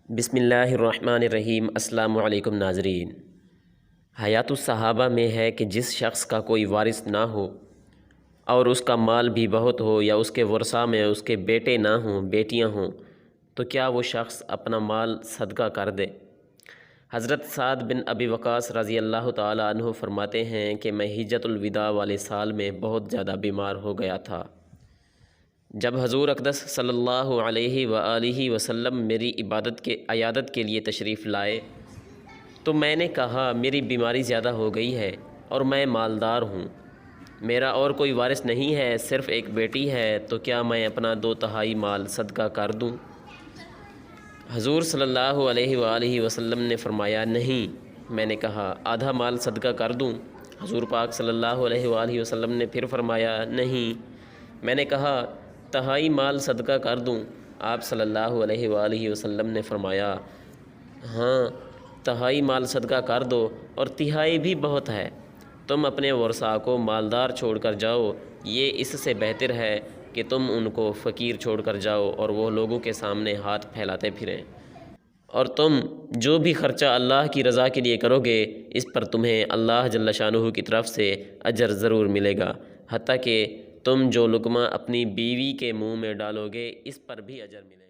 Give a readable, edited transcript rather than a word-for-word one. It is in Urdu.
بسم اللہ الرحمن الرحیم۔ السلام علیکم ناظرین۔ حیات الصحابہ میں ہے کہ جس شخص کا کوئی وارث نہ ہو اور اس کا مال بھی بہت ہو، یا اس کے ورثاء میں اس کے بیٹے نہ ہوں، بیٹیاں ہوں، تو کیا وہ شخص اپنا مال صدقہ کر دے؟ حضرت سعد بن ابی وقاص رضی اللہ تعالی عنہ فرماتے ہیں کہ میں حجۃ الوداع والے سال میں بہت زیادہ بیمار ہو گیا تھا۔ جب حضور اقدس صلی اللہ علیہ وآلہ وسلم میری عیادت کے لیے تشریف لائے تو میں نے کہا، میری بیماری زیادہ ہو گئی ہے اور میں مالدار ہوں، میرا اور کوئی وارث نہیں ہے، صرف ایک بیٹی ہے، تو کیا میں اپنا 2/3 مال صدقہ کر دوں؟ حضور صلی اللہ علیہ وآلہ وسلم نے فرمایا، نہیں۔ میں نے کہا، آدھا مال صدقہ کر دوں؟ حضور پاک صلی اللہ علیہ وآلہ وسلم نے پھر فرمایا، نہیں۔ میں نے کہا، 1/3 مال صدقہ کر دوں؟ آپ صلی اللہ علیہ وآلہ وسلم نے فرمایا، ہاں، 1/3 مال صدقہ کر دو، اور 1/3 بھی بہت ہے۔ تم اپنے ورثاء کو مالدار چھوڑ کر جاؤ، یہ اس سے بہتر ہے کہ تم ان کو فقیر چھوڑ کر جاؤ اور وہ لوگوں کے سامنے ہاتھ پھیلاتے پھریں۔ اور تم جو بھی خرچہ اللہ کی رضا کے لیے کرو گے، اس پر تمہیں اللہ جل شانہ کی طرف سے اجر ضرور ملے گا، حتیٰ کہ تم جو لقمہ اپنی بیوی کے منہ میں ڈالو گے، اس پر بھی اجر ملے گا۔